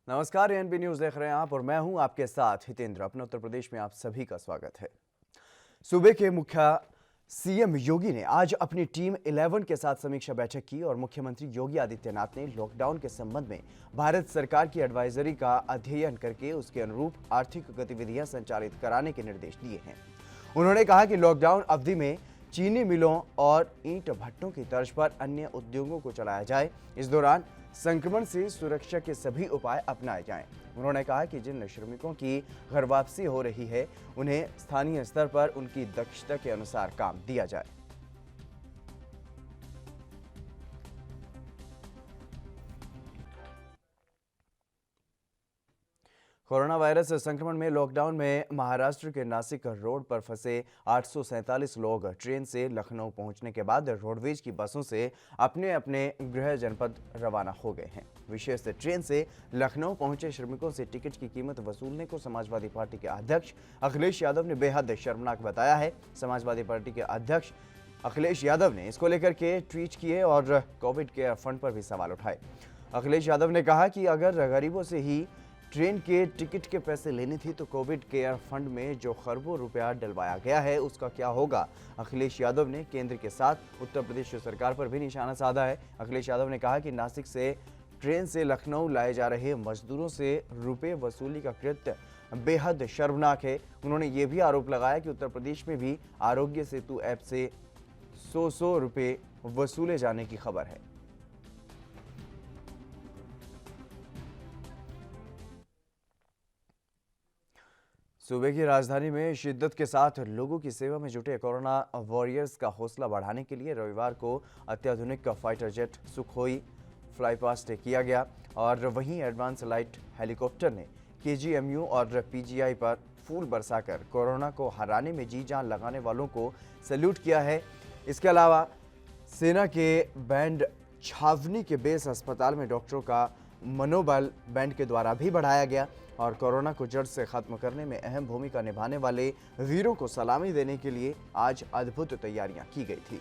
नमस्कार, ANB news देख रहे हैं आप और मैं हूं आपके साथ हितेंद्र। अपने उत्तर प्रदेश में आप सभी का स्वागत है। सूबे के मुख्य सीएम योगी ने आज अपनी टीम 11 के साथ समीक्षा बैठक की और मुख्यमंत्री योगी आदित्यनाथ ने लॉकडाउन के संबंध में भारत सरकार की एडवाइजरी का अध्ययन करके उसके अनुरूप आर्थिक गतिविधियां संचालित कराने के निर्देश दिए हैं। उन्होंने कहा कि लॉकडाउन अवधि में चीनी मिलों और ईंट भट्टों की तर्ज पर अन्य उद्योगों को चलाया जाए। इस दौरान संक्रमण से सुरक्षा के सभी उपाय अपनाए जाएं। उन्होंने कहा कि जिन श्रमिकों की घर वापसी हो रही है उन्हें स्थानीय स्तर पर उनकी दक्षता के अनुसार काम दिया जाए। कोरोना वायरस संक्रमण में लॉकडाउन में महाराष्ट्र के नासिक रोड पर फंसे 847 लोग ट्रेन से लखनऊ पहुंचने के बाद रोडवेज की बसों से अपने अपने गृह जनपद रवाना हो गए हैं। विशेष ट्रेन से लखनऊ पहुंचे श्रमिकों से टिकट की कीमत वसूलने को समाजवादी पार्टी के अध्यक्ष अखिलेश यादव ने बेहद शर्मनाक बताया है। समाजवादी पार्टी के अध्यक्ष अखिलेश यादव ने इसको लेकर के ट्वीट किए और कोविड केयर फंड पर भी सवाल उठाए। अखिलेश यादव ने कहा कि अगर गरीबों से ही ट्रेन के टिकट के पैसे लेनी थी तो कोविड केयर फंड में जो खरबों रुपया डलवाया गया है उसका क्या होगा। अखिलेश यादव ने केंद्र के साथ उत्तर प्रदेश सरकार पर भी निशाना साधा है। अखिलेश यादव ने कहा कि नासिक से ट्रेन से लखनऊ लाए जा रहे मजदूरों से रुपए वसूली का कृत्य बेहद शर्मनाक है। उन्होंने ये भी आरोप लगाया कि उत्तर प्रदेश में भी आरोग्य सेतु ऐप से 100 रुपए वसूले जाने की खबर है। सूबे की राजधानी में शिद्दत के साथ लोगों की सेवा में जुटे कोरोना वॉरियर्स का हौसला बढ़ाने के लिए रविवार को अत्याधुनिक फाइटर जेट सुखोई फ्लाईपास्ट किया गया और वहीं एडवांस लाइट हेलीकॉप्टर ने केजीएमयू और पीजीआई पर फूल बरसाकर कोरोना को हराने में जी जान लगाने वालों को सैल्यूट किया है। इसके अलावा सेना के बैंड छावनी के बेस अस्पताल में डॉक्टरों का मनोबल बैंड के द्वारा भी बढ़ाया गया और कोरोना को जड़ से खत्म करने में अहम भूमिका निभाने वाले वीरों को सलामी देने के लिए आज अद्भुत तैयारियां की गई थी।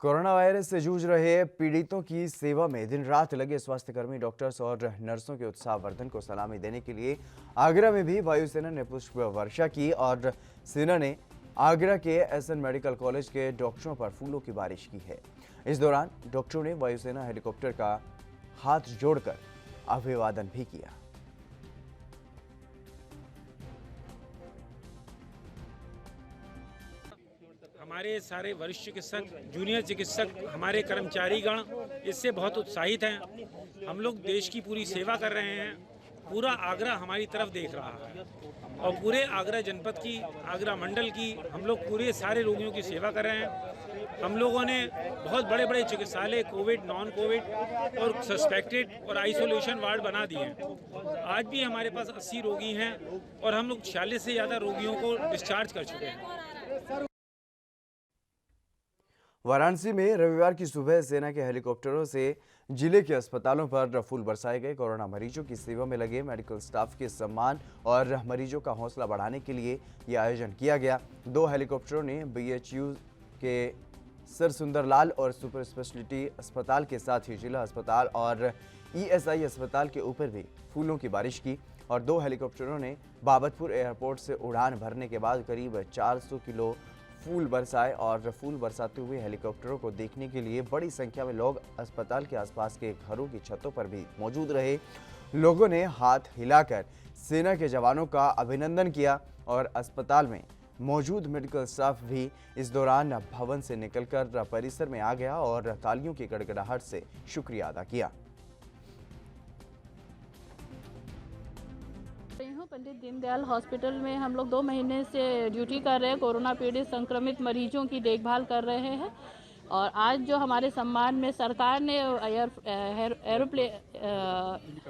कोरोना वायरस से जूझ रहे पीड़ितों की सेवा में दिन रात लगे स्वास्थ्यकर्मी, डॉक्टर्स और नर्सों के उत्साहवर्धन को सलामी देने के लिए आगरा में भी वायुसेना ने पुष्प वर्षा की और सेना ने आगरा के एसएन मेडिकल कॉलेज के डॉक्टरों पर फूलों की बारिश की है। इस दौरान डॉक्टरों ने वायुसेना हेलीकॉप्टर का हाथ जोड़कर अभिवादन भी किया। हमारे सारे वरिष्ठ चिकित्सक, जूनियर चिकित्सक, हमारे कर्मचारीगण इससे बहुत उत्साहित हैं। हम लोग देश की पूरी सेवा कर रहे हैं। पूरा आगरा हमारी तरफ देख रहा है और पूरे आगरा जनपद की, आगरा मंडल की हम लोग पूरे सारे रोगियों की सेवा कर रहे हैं। हम लोगों ने बहुत बड़े बड़े चिकित्सालय, कोविड, नॉन कोविड और सस्पेक्टेड और आइसोलेशन वार्ड बना दिए हैं। आज भी हमारे पास 80 रोगी हैं और हम लोग 46 से ज़्यादा रोगियों को डिस्चार्ज कर चुके हैं। वाराणसी में रविवार की सुबह सेना के हेलीकॉप्टरों से जिले के अस्पतालों पर फूल बरसाए गए। कोरोना मरीजों की सेवा में लगे मेडिकल स्टाफ के सम्मान और मरीजों का हौसला बढ़ाने के लिए यह आयोजन किया गया। 2 हेलीकॉप्टरों ने बीएचयू के सर सुंदरलाल और सुपर स्पेशलिटी अस्पताल के साथ ही जिला अस्पताल और ईएसआई अस्पताल के ऊपर भी फूलों की बारिश की और 2 हेलीकॉप्टरों ने बाबतपुर एयरपोर्ट से उड़ान भरने के बाद करीब 400 किलो फूल बरसाए और फूल बरसाते हुए हेलीकॉप्टरों को देखने के लिए बड़ी संख्या में लोग अस्पताल के आसपास के घरों की छतों पर भी मौजूद रहे। लोगों ने हाथ हिलाकर सेना के जवानों का अभिनंदन किया और अस्पताल में मौजूद मेडिकल स्टाफ भी इस दौरान भवन से निकलकर परिसर में आ गया और तालियों की गड़गड़ाहट से शुक्रिया अदा किया। पंडित दीनदयाल हॉस्पिटल में हम लोग 2 महीने से ड्यूटी कर रहे हैं। कोरोना पीड़ित संक्रमित मरीजों की देखभाल कर रहे हैं और आज जो हमारे सम्मान में सरकार ने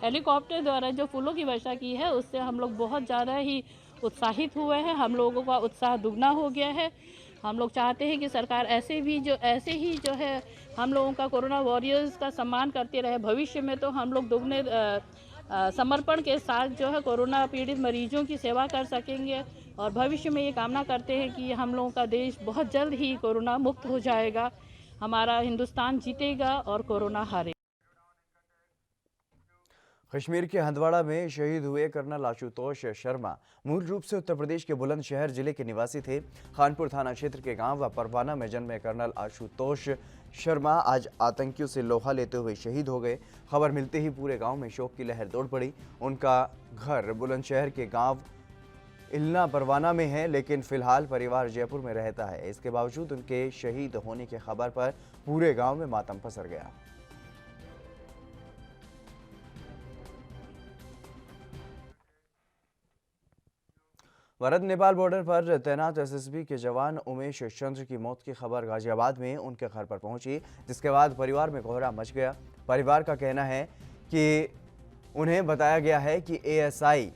हेलीकॉप्टर द्वारा जो फूलों की वर्षा की है उससे हम लोग बहुत ज़्यादा ही उत्साहित हुए हैं। हम लोगों का उत्साह दुगना हो गया है। हम लोग चाहते हैं कि सरकार ऐसे ही जो है हम लोगों का कोरोना वॉरियर्स का सम्मान करते रहे। भविष्य में तो हम लोग दुगने समर्पण के साथ जो है कोरोना पीड़ित मरीजों की सेवा कर सकेंगे। और भविष्य में ये कामना करते हैं कि हम लोगों का देश बहुत जल्द ही कोरोना मुक्त हो जाएगा, हमारा हिंदुस्तान जीतेगा और कोरोना हारेगा। कश्मीर के हंदवाड़ा में शहीद हुए कर्नल आशुतोष शर्मा मूल रूप से उत्तर प्रदेश के बुलंदशहर जिले के निवासी थे। खानपुर थाना क्षेत्र के गांव परवाना में जन्मे कर्नल आशुतोष शर्मा आज आतंकियों से लोहा लेते हुए शहीद हो गए। खबर मिलते ही पूरे गांव में शोक की लहर दौड़ पड़ी। उनका घर बुलंदशहर के गांव इलना परवाना में है, लेकिन फिलहाल परिवार जयपुर में रहता है। इसके बावजूद उनके शहीद होने की खबर पर पूरे गांव में मातम पसर गया। भारत नेपाल बॉर्डर पर तैनात एसएसबी के जवान उमेश चंद्र की मौत की खबर गाजियाबाद में उनके घर पर पहुंची, जिसके बाद परिवार में कोहराम मच गया। परिवार का कहना है कि उन्हें बताया गया है कि एएसआई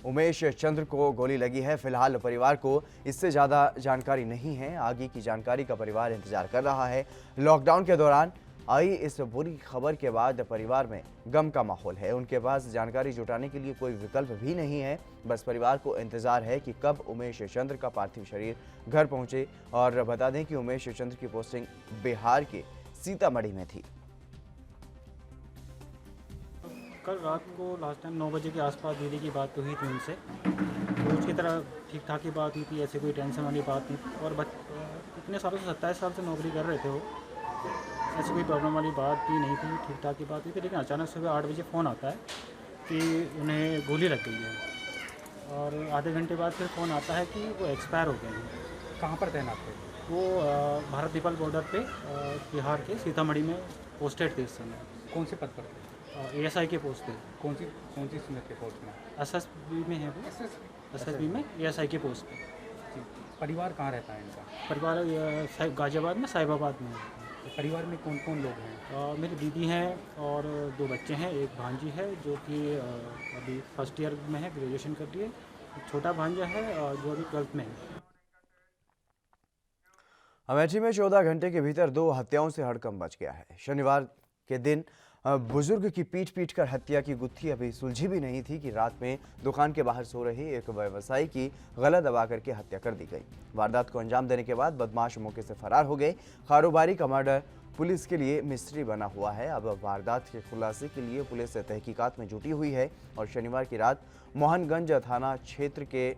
उमेश चंद्र को गोली लगी है। फिलहाल परिवार को इससे ज़्यादा जानकारी नहीं है। आगे की जानकारी का परिवार इंतजार कर रहा है। लॉकडाउन के दौरान आई इस बुरी खबर के बाद परिवार में गम का माहौल है। उनके पास जानकारी जुटाने के लिए कोई विकल्प भी नहीं है। बस परिवार को इंतजार है कि कब उमेश चंद्र का पार्थिव शरीर घर पहुंचे। और बता दें कि उमेश चंद्र की पोस्टिंग बिहार के सीतामढ़ी में थी। कल रात को लास्ट टाइम 9 बजे के आसपास दीदी की बात हुई थी उनसे, तो उसकी तरह ठीक ठाक ही बात हुई थी, ऐसे कोई टेंशन वाली बात नहीं। और इतने सालों से 27 साल से नौकरी कर रहे थे वो, ऐसी कोई प्रॉब्लम वाली बात भी नहीं थी, ठीक ठाक ही बात हुई थी। लेकिन अचानक सुबह 8 बजे फ़ोन आता है कि उन्हें गोली लग गई है और आधे घंटे बाद फिर फ़ोन आता है कि वो एक्सपायर हो गए हैं। कहाँ पर तैनात थे? वो भारत नेपाल बॉर्डर पे बिहार के सीतामढ़ी में पोस्टेड थे इस समय। कौन से पद पर थे? एएसआई के पोस्ट थे। कौन सी सीनियर के पोस्ट में? एसएसबी में है वो, एसएसबी में एएसआई के पोस्ट पे। परिवार कहाँ रहता है इनका? परिवार गाजियाबाद में, साहिबाबाद में। तो परिवार में कौन कौन लोग हैं? मेरी दीदी हैं और 2 बच्चे हैं। एक भांजी है जो कि अभी फर्स्ट ईयर में है, ग्रेजुएशन कर रही है। छोटा भांजा है जो अभी 12th में है। अमेठी में 14 घंटे के भीतर 2 हत्याओं से हड़कंप मच गया है। शनिवार के दिन बुजुर्ग की पीट कर हत्या की गुत्थी अभी सुलझी भी नहीं थी कि रात में दुकान के बाहर सो रही एक व्यवसायी की गला दबा करके हत्या कर दी गई। वारदात को अंजाम देने के बाद बदमाश मौके से फरार हो गए। कारोबारी कमांडर पुलिस के लिए मिस्ट्री बना हुआ है। अब वारदात के खुलासे के लिए पुलिस तहकीकात में जुटी हुई है। और शनिवार की रात मोहनगंज थाना क्षेत्र के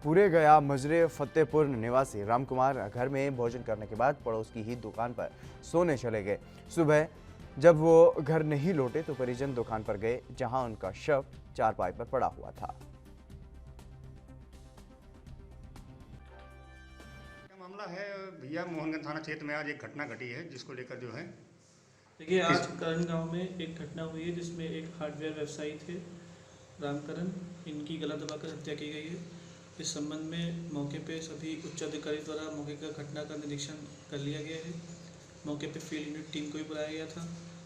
पूरे गया मजरे फतेहपुर निवासी रामकुमार घर में भोजन करने के बाद पड़ोस की ही दुकान पर सोने चले गए। सुबह जब वो घर नहीं लौटे तो परिजन दुकान पर गए, जहां उनका शव चारपाई पर पड़ा हुआ था। क्या मामला है भैया? मोहनगंज थाना क्षेत्र में आज एक घटना घटी है जिसको लेकर जो है, देखिए, आज करण गांव में एक घटना हुई है जिसमें एक हार्डवेयर व्यवसायी थे रामकरण, इनकी गला दबाकर हत्या की गई है। इस संबंध में मौके पे सभी उच्च अधिकारी द्वारा मौके का घटना का निरीक्षण कर लिया गया है। मौके पे फील्ड यूनिट टीम को भी बुलाया गया था।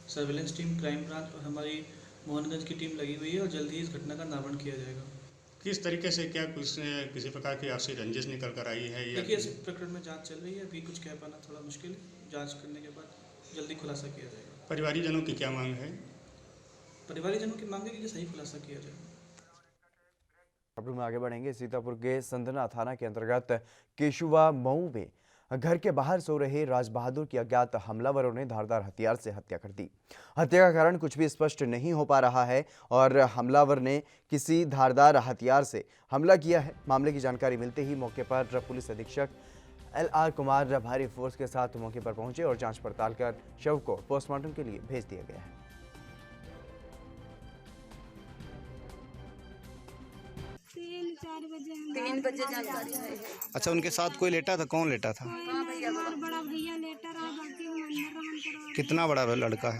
सर्वेलेंस टीम, क्राइम ब्रांच और हमारी मोहनगंज की टीम लगी हुई है और जल्द ही इस घटना का नामकरण किया जाएगा। किस तरीके से, क्या किसी प्रकार की आपसी रंजिश निकल कर आई है? देखिए, इस प्रकरण में जांच चल रही है, अभी कुछ कह पाना थोड़ा मुश्किल है। जांच करने के बाद जल्दी खुलासा किया जाएगा। परिवारीजनों की क्या मांग है? परिवारीजनों की मांग है कि सही खुलासा किया जाए। खबरों में आगे बढ़ेंगे। सीतापुर के संधना थाना के अंतर्गत केशुवा मऊ में घर के बाहर सो रहे राज बहादुर की अज्ञात हमलावरों ने धारदार हथियार से हत्या कर दी। हत्या का कारण कुछ भी स्पष्ट नहीं हो पा रहा है और हमलावर ने किसी धारदार हथियार से हमला किया है। मामले की जानकारी मिलते ही मौके पर पुलिस अधीक्षक LR कुमार भारी फोर्स के साथ मौके पर पहुंचे और जांच पड़ताल कर शव को पोस्टमार्टम के लिए भेज दिया गया है। 3 बजे जानकारी है। अच्छा, उनके साथ कोई लेटा था? कौन लेटा था? हमारा बड़ा भैया लेटा रहा, बाकी वो अंदर रहन। कितना बड़ा लड़का है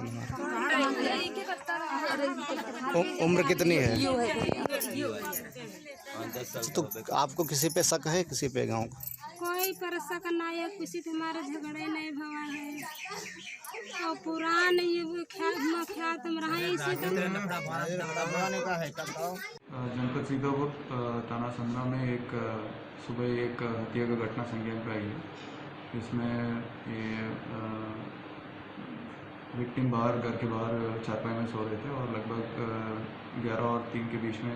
उम्र कितनी है? तो आपको किसी पे शक है? किसी पे गाँव कोई पर शक नहीं है, किसी से हमारे झगड़े नहीं भवा है। तो पुरान ये ख्यात में रहा है इसी जनपद सीतापुर थाना संधना में सुबह एक हत्या का घटना संज्ञान पे आई है। इसमें ये विक्टिम बाहर घर के बाहर चारपाई में सो रहे थे और लगभग 11 और 3 के बीच में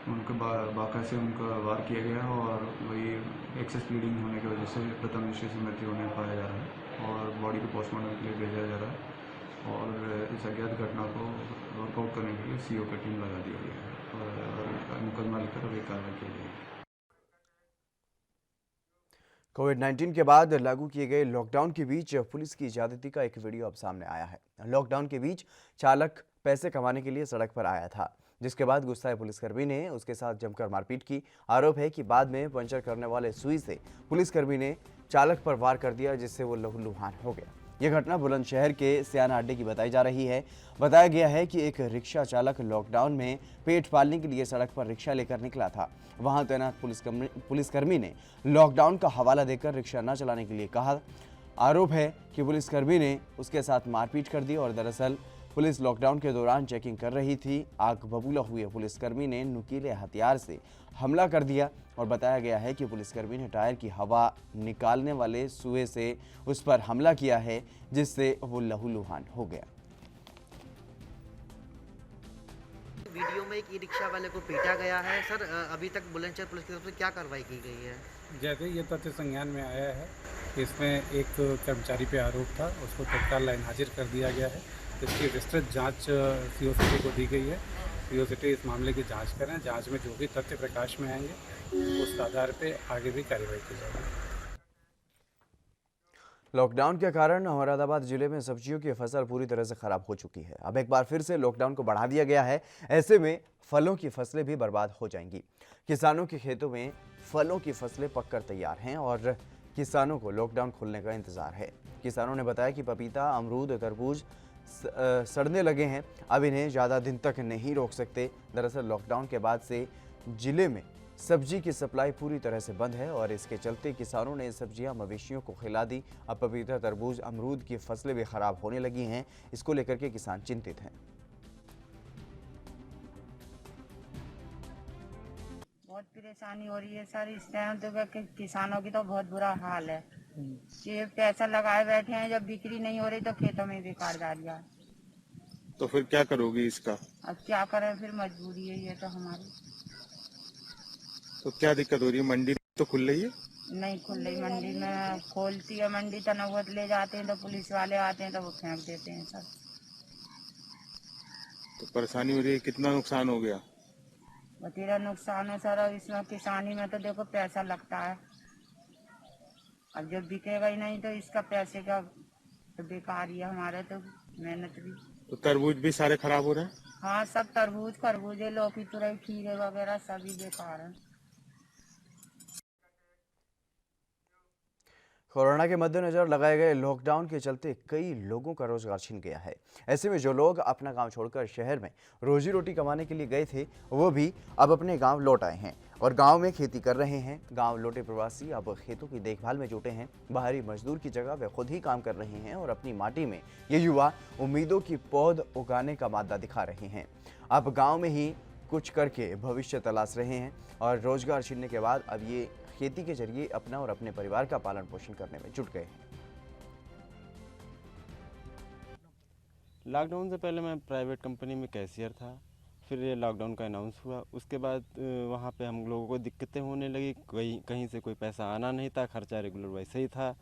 उनके बाका से उनका वार किया गया और वही एक्सेस ब्लीडिंग होने की वजह से प्रथम दृष्टि से मृत्यु होने पाया जा रहा है और बॉडी को पोस्टमार्टम के लिए भेजा जा रहा है और इस अज्ञात घटना को वर्कआउट करने के लिए सीओ की टीम लगा दी गई है और मुकदमा लेकर अभी कार्रवाई की जाएगी। कोविड-19 के बाद लागू किए गए लॉकडाउन के बीच पुलिस की ज्यादती का एक वीडियो अब सामने आया है। लॉकडाउन के बीच चालक पैसे कमाने के लिए सड़क पर आया था, जिसके बाद गुस्साए पुलिसकर्मी ने उसके साथ जमकर मारपीट की। आरोप है कि बाद में पंचर करने वाले सुई से पुलिसकर्मी ने चालक पर वार कर दिया, जिससे वो लहूलुहान हो गया। यह घटना बुलंदशहर के सियाना अड्डे की बताई जा रही है। बताया गया है कि एक रिक्शा चालक लॉकडाउन में पेट पालने के लिए सड़क पर रिक्शा लेकर निकला था। वहां तैनात पुलिसकर्मी ने लॉकडाउन का हवाला देकर रिक्शा न चलाने के लिए कहा। आरोप है कि पुलिसकर्मी ने उसके साथ मारपीट कर दी और दरअसल पुलिस लॉकडाउन के दौरान चेकिंग कर रही थी। आग बबूला हुए पुलिसकर्मी ने नुकीले हथियार से हमला कर दिया और बताया गया है कि पुलिसकर्मी ने टायर की हवा निकालने वाले सुए से उस पर हमला किया है, जिससे वो लहूलुहान हो गया। वीडियो में एक ई रिक्शा वाले को पीटा गया है। सर, अभी तक बुलंदशहर पुलिस की तरफ से क्या कार्रवाई की गई है? जैसे ये तथ्य संज्ञान में आया है, इसमें एक कर्मचारी पे आरोप था, उसको तत्काल लाइन हाजिर कर दिया गया है। इसकी विस्तृत जांच सीओ सिटी को दी गई है। सीओ सिटी इस मामले की जांच करें। जांच में जो भी तथ्य प्रकाश में आएंगे उस आधार पे आगे भी कार्रवाई की जाएगी। लॉकडाउन के कारण औरंगाबाद जिले में सब्जियों की फसल पूरी तरह से खराब हो चुकी है। अब एक बार फिर से लॉकडाउन को बढ़ा दिया गया है। ऐसे में फलों की फसलें भी बर्बाद हो जाएंगी। किसानों के खेतों में फलों की फसलें पककर तैयार हैं और किसानों को लॉकडाउन खुलने का इंतजार है। किसानों ने बताया कि पपीता, अमरूद, तरबूज सड़ने लगे हैं। अब इन्हें ज़्यादा दिन तक नहीं रोक सकते। दरअसल लॉकडाउन के बाद से जिले में सब्जी की सप्लाई पूरी तरह से बंद है और इसके चलते किसानों ने सब्जियां मवेशियों को खिला दी। अब पपीता, तरबूज, अमरूद की फसलें भी खराब होने लगी हैं। इसको लेकर के किसान चिंतित हैं। बहुत परेशानी हो रही है सर। इस टाइम तो किसानों की तो बहुत बुरा हाल है। ये पैसा लगाए बैठे हैं, जब बिक्री नहीं हो रही तो खेतों में बेकार जा रहा है। तो फिर क्या करोगी इसका? अब क्या करें, फिर मजबूरी है ये तो हमारी। तो क्या दिक्कत हो रही है? मंडी तो खुल रही है? नहीं खुल रही। मंडी में खोलती है मंडी तो नौबत ले जाते हैं, तो पुलिस वाले आते हैं तो वो फेंक देते हैं सर। तो परेशानी हो रही है। कितना नुकसान हो गया? बतेरा नुकसान है सर। अब इसमें किसानी में तो देखो पैसा लगता है। अब जब बिकेगा ही नहीं तो इसका पैसे का तो बेकार ही है हमारे तो मेहनत भी। तो तरबूज भी सारे खराब हो रहे हैं? हाँ, सब तरबूज, खरबूजे, लौकी, तुरई, खीरे वगैरह सभी बेकार हैं। कोरोना के मद्देनजर लगाए गए लॉकडाउन के चलते कई लोगों का रोजगार छिन गया है। ऐसे में जो लोग अपना काम छोड़कर शहर में रोजी रोटी कमाने के लिए गए थे, वो भी अब अपने गांव लौट आए हैं और गांव में खेती कर रहे हैं। गांव लौटे प्रवासी अब खेतों की देखभाल में जुटे हैं। बाहरी मजदूर की जगह वे खुद ही काम कर रहे हैं और अपनी माटी में ये युवा उम्मीदों की पौध उगाने का मादा दिखा रहे हैं। अब गाँव में ही कुछ करके भविष्य तलाश रहे हैं और रोजगार छिनने के बाद अब ये खेती के जरिए अपना और अपने परिवार का पालन पोषण करने में जुट गए हैं। लॉकडाउन से पहले मैं प्राइवेट कंपनी में कैशियर था। फिर ये लॉकडाउन का अनाउंस हुआ, उसके बाद वहाँ पे हम लोगों को दिक्कतें होने लगी। कहीं से कोई पैसा आना नहीं था, खर्चा रेगुलर वैसे ही था।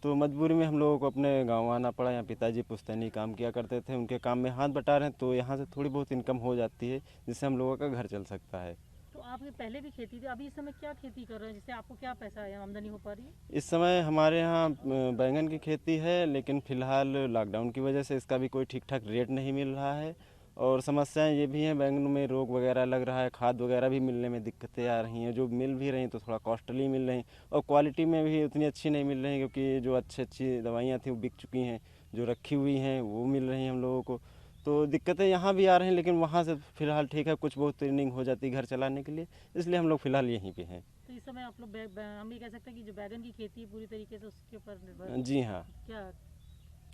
तो मजबूरी में हम लोगों को अपने गांव आना पड़ा। यहाँ पिताजी पुश्तैनी काम किया करते थे, उनके काम में हाथ बटा रहे हैं, तो यहाँ से थोड़ी बहुत इनकम हो जाती है जिससे हम लोगों का घर चल सकता है। तो आपने पहले भी खेती थी, अभी इस समय क्या खेती कर रहे हैं जिससे आपको क्या पैसा आमदनी हो पा रही है? इस समय हमारे यहाँ बैंगन की खेती है, लेकिन फ़िलहाल लॉकडाउन की वजह से इसका भी कोई ठीक ठाक रेट नहीं मिल रहा है और समस्याएं ये भी हैं, बैंगन में रोग वगैरह लग रहा है, खाद वगैरह भी मिलने में दिक्कतें आ रही हैं। जो मिल भी रही तो थोड़ा कॉस्टली मिल रही और क्वालिटी में भी उतनी अच्छी नहीं मिल रही, क्योंकि जो अच्छी दवाइयाँ थी वो बिक चुकी हैं, जो रखी हुई हैं वो मिल रही हैं हम लोगों को। तो दिक्कतें यहाँ भी आ रही हैं, लेकिन वहाँ से फ़िलहाल ठीक है, कुछ बहुत ट्रेनिंग हो जाती है घर चलाने के लिए, इसलिए हम लोग फ़िलहाल यहीं पे हैं। तो इस समय आप लोग हम भी कह सकते हैं कि जो बैगन की खेती है पूरी तरीके से उसके ऊपर निर्भर? जी हाँ, क्या?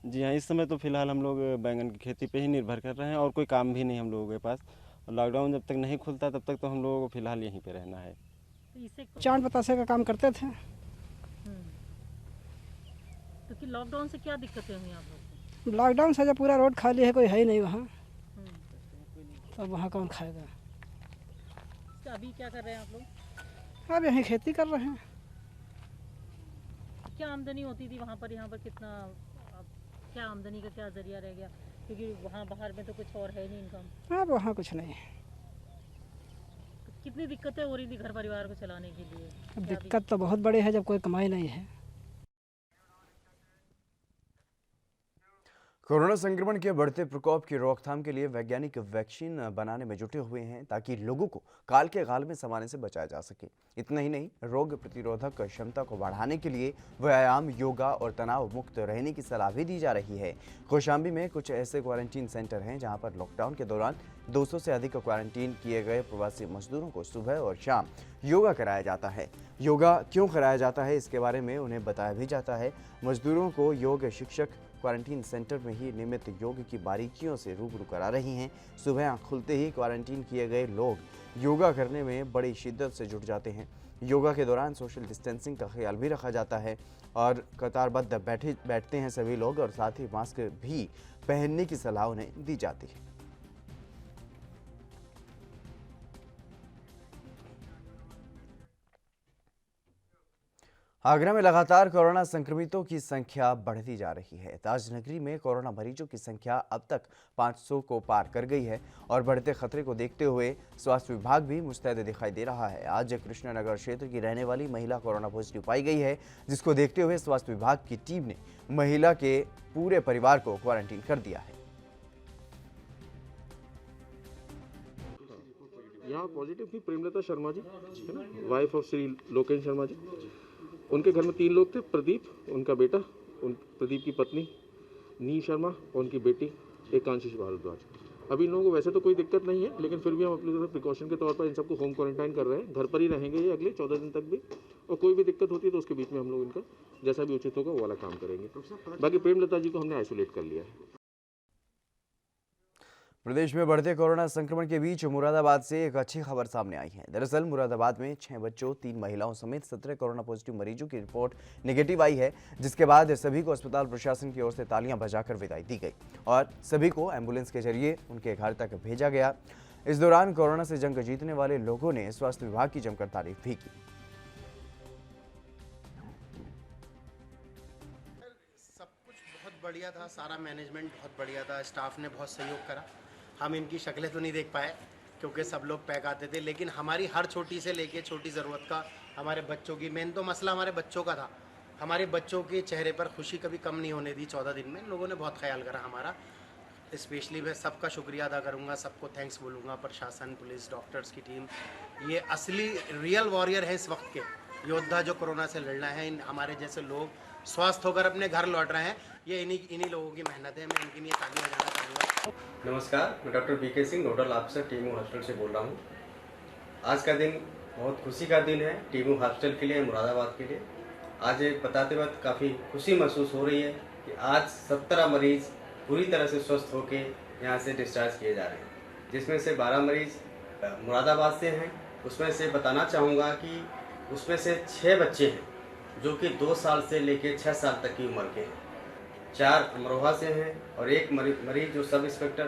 जी हाँ, इस समय तो फ़िलहाल हम लोग बैंगन की खेती पे ही निर्भर कर रहे हैं और कोई काम भी नहीं हम लोगों के पास। लॉकडाउन जब तक नहीं खुलता तब तक तो हम लोगों को फ़िलहाल यहीं पे रहना है। तो इससे चाट बतासे का काम करते थे। तो कि लॉकडाउन से क्या दिक्कतें हुई आप लोग? लॉकडाउन से जब पूरा रोड खाली है, कोई है ही नहीं वहाँ, तो वहाँ कौन खाएगा। तो अभी क्या कर रहे हैं आप लोग? अब यहीं खेती कर रहे हैं। क्या आमदनी होती थी वहाँ पर, यहाँ पर कितना, अब क्या आमदनी का क्या जरिया रह गया? क्योंकि वहाँ बाहर में तो कुछ और है नहीं इनकम। अब वहाँ कुछ नहीं। तो कितनी दिक्कतें हो रही थी घर परिवार को चलाने के लिए? अब दिक्कत तो बहुत बड़ी है जब कोई कमाई नहीं है। कोरोना संक्रमण के बढ़ते प्रकोप की रोकथाम के लिए वैज्ञानिक वैक्सीन बनाने में जुटे हुए हैं ताकि लोगों को काल के गाल में समाने से बचाया जा सके। इतना ही नहीं, रोग प्रतिरोधक क्षमता को बढ़ाने के लिए व्यायाम, योगा और तनाव मुक्त रहने की सलाह भी दी जा रही है। कौशाम्बी में कुछ ऐसे क्वारंटीन सेंटर हैं जहां पर लॉकडाउन के दौरान 200 से अधिक क्वारंटीन किए गए प्रवासी मजदूरों को सुबह और शाम योगा कराया जाता है। योगा क्यों कराया जाता है, इसके बारे में उन्हें बताया भी जाता है। मजदूरों को योग शिक्षक क्वारंटीन सेंटर में ही नियमित योग की बारीकियों से रूबरू करा रही हैं। सुबह आँख खुलते ही क्वारंटीन किए गए लोग योगा करने में बड़ी शिद्दत से जुट जाते हैं। योगा के दौरान सोशल डिस्टेंसिंग का ख्याल भी रखा जाता है और कतारबद्ध बैठते हैं सभी लोग और साथ ही मास्क भी पहनने की सलाह उन्हें दी जाती है। आगरा में लगातार कोरोना संक्रमितों की संख्या बढ़ती जा रही है। ताजनगरी में कोरोना मरीजों की संख्या अब तक 500 को पार कर गई है और बढ़ते खतरे को देखते हुए स्वास्थ्य विभाग भी मुस्तैद दिखाई दे रहा है। आज कृष्णनगर क्षेत्र की रहने वाली महिला कोरोना पॉजिटिव पाई गई है, जिसको देखते हुए स्वास्थ्य विभाग की टीम ने महिला के पूरे परिवार को क्वारंटीन कर दिया है। यहाँ पॉजिटिव थी प्रेमलता शर्मा जी, है ना, वाइफ ऑफ श्री लोकेश शर्मा जी। उनके घर में 3 लोग थे, प्रदीप उनका बेटा, प्रदीप की पत्नी नी शर्मा और उनकी बेटी एकांशिष भारद्वाज। अभी इन लोगों को वैसे तो कोई दिक्कत नहीं है, लेकिन फिर भी हम अपनी तरफ प्रिकॉशन के तौर पर इन सबको होम क्वारंटाइन कर रहे हैं। घर पर ही रहेंगे ये अगले 14 दिन तक भी, और कोई भी दिक्कत होती है तो उसके बीच में हम लोग इनका जैसा भी उचित होगा वो वाला काम करेंगे। बाकी प्रेमलता जी को हमने आइसोलेट कर लिया है। प्रदेश में बढ़ते कोरोना संक्रमण के बीच मुरादाबाद से एक अच्छी खबर सामने आई है। दरअसल मुरादाबाद में 6 बच्चों, 3 महिलाओं समेत 17 कोरोना पॉजिटिव मरीजों की रिपोर्ट नेगेटिव आई है, जिसके बाद सभी को अस्पताल प्रशासन की ओर से तालियां बजाकर विदाई दी गई और सभी को एम्बुलेंस के जरिए उनके घर तक भेजा गया। इस दौरान कोरोना से जंग जीतने वाले लोगों ने स्वास्थ्य विभाग की जमकर तारीफ भी की। सब कुछ बहुत बढ़िया था, सारा मैनेजमेंट बहुत बढ़िया था, स्टाफ ने बहुत सहयोग करा। हम इनकी शक्लें तो नहीं देख पाए क्योंकि सब लोग पैक आते थे, लेकिन हमारी हर छोटी से लेके छोटी ज़रूरत का, हमारे बच्चों की, मेन तो मसला हमारे बच्चों का था। हमारे बच्चों के चेहरे पर खुशी कभी कम नहीं होने दी। 14 दिन में लोगों ने बहुत ख्याल करा हमारा। स्पेशली मैं सबका शुक्रिया अदा करूँगा, सबको थैंक्स बोलूँगा, प्रशासन, पुलिस, डॉक्टर्स की टीम। ये असली रियल वॉरियर है इस वक्त के योद्धा जो कोरोना से लड़ना है। इन हमारे जैसे लोग स्वस्थ होकर अपने घर लौट रहे हैं, ये इन्हीं लोगों की मेहनत है। मैं इनके लिए तालियां बजाना चाहूँगा। नमस्कार, मैं doctor B K Singh, nodal officer टीमू हॉस्पिटल से बोल रहा हूँ। आज का दिन बहुत खुशी का दिन है टीमू हॉस्पिटल के लिए, मुरादाबाद के लिए। आज ये बताते वक्त काफ़ी खुशी महसूस हो रही है कि आज 17 मरीज़ पूरी तरह से स्वस्थ होकर यहाँ से डिस्चार्ज किए जा रहे हैं, जिसमें से 12 मरीज़ मुरादाबाद से हैं। उसमें से बताना चाहूँगा कि उसमें से 6 बच्चे हैं जो कि 2 साल से लेकर 6 साल तक की उम्र के हैं, 4 अमरोहा से हैं और एक मरीज जो सब इंस्पेक्टर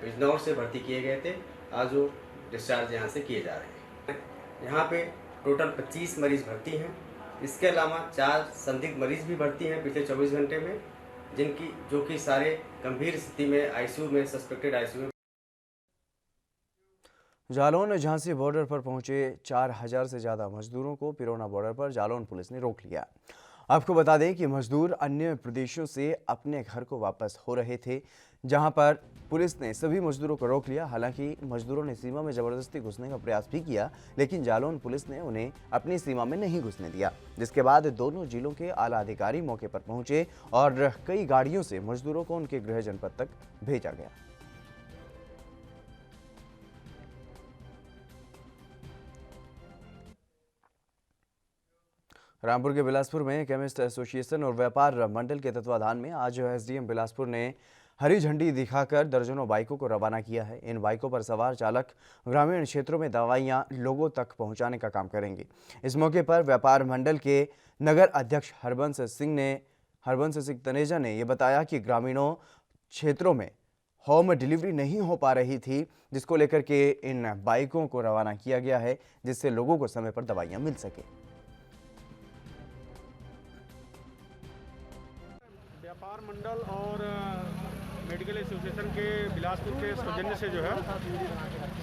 बिजनौर से भर्ती किए गए थे, आज वो डिस्चार्ज यहाँ से किए जा रहे हैं। यहाँ पे टोटल 25 मरीज भर्ती हैं। इसके अलावा 4 संदिग्ध मरीज भी भर्ती हैं पिछले 24 घंटे में, जो कि सारे गंभीर स्थिति में आईसीयू में, सस्पेक्टेड आईसीयू में। जालौन झांसी बॉर्डर पर पहुंचे 4000 से ज़्यादा मजदूरों को पिरोना बॉर्डर पर जालौन पुलिस ने रोक लिया। आपको बता दें कि मजदूर अन्य प्रदेशों से अपने घर को वापस हो रहे थे, जहां पर पुलिस ने सभी मजदूरों को रोक लिया। हालांकि मजदूरों ने सीमा में ज़बरदस्ती घुसने का प्रयास भी किया, लेकिन जालौन पुलिस ने उन्हें अपनी सीमा में नहीं घुसने दिया, जिसके बाद दोनों जिलों के आला अधिकारी मौके पर पहुंचे और कई गाड़ियों से मजदूरों को उनके गृह जनपद तक भेजा गया। रामपुर के बिलासपुर में केमिस्ट एसोसिएशन और व्यापार मंडल के तत्वाधान में आज एसडीएम बिलासपुर ने हरी झंडी दिखाकर दर्जनों बाइकों को रवाना किया है। इन बाइकों पर सवार चालक ग्रामीण क्षेत्रों में दवाइयां लोगों तक पहुंचाने का काम करेंगे। इस मौके पर व्यापार मंडल के नगर अध्यक्ष हरबंस सिंह तनेजा ने ये बताया कि ग्रामीणों क्षेत्रों में होम डिलीवरी नहीं हो पा रही थी, जिसको लेकर के इन बाइकों को रवाना किया गया है, जिससे लोगों को समय पर दवाइयां मिल सके। व्यापार मंडल और मेडिकल एसोसिएशन के बिलासपुर के सौजन्य से जो है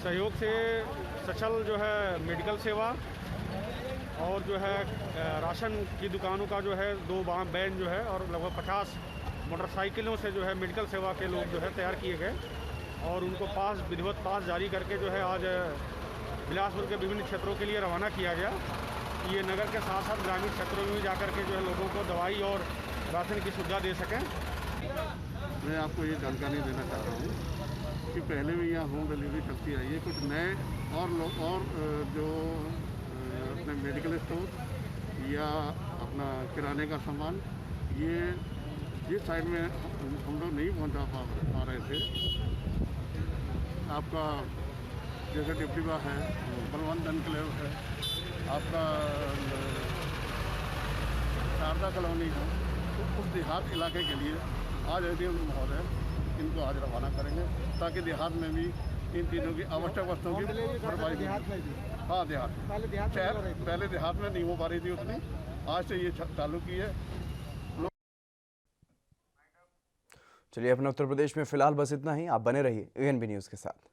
सहयोग से सचल जो है मेडिकल सेवा और जो है राशन की दुकानों का जो है 2 वैन जो है और लगभग 50 मोटरसाइकिलों से जो है मेडिकल सेवा के लोग जो है तैयार किए गए और उनको विधिवत पास जारी करके जो है आज बिलासपुर के विभिन्न क्षेत्रों के लिए रवाना किया गया। ये नगर के साथ साथ ग्रामीण क्षेत्रों में भी जाकर के जो है लोगों को दवाई और राशन की सुविधा दे सकें। मैं आपको ये जानकारी देना चाह रहा हूँ कि पहले भी यहाँ होम डिलीवरी चलती आई है। कुछ नए और जो अपने मेडिकल स्टोर या अपना किराने का सामान ये जिस साइड में हम लोग नहीं पहुँचा पा रहे थे, आपका जैसे डिप्टीबा है, बलवंत एनक्लेव है, आपका शारदा कॉलोनी है, तो उस देहात इलाके के लिए आज एडीएम महोदय इनको आज रवाना करेंगे ताकि देहात में भी इन चीज़ों की आवश्यक वस्तुओं की भरपाई। हाँ, देहात पहले देहात में नहीं हो पा रही थी उतनी, आज से ये चालू की है। चलिए, अपने उत्तर प्रदेश में फिलहाल बस इतना ही। आप बने रहिए ANB न्यूज़ के साथ।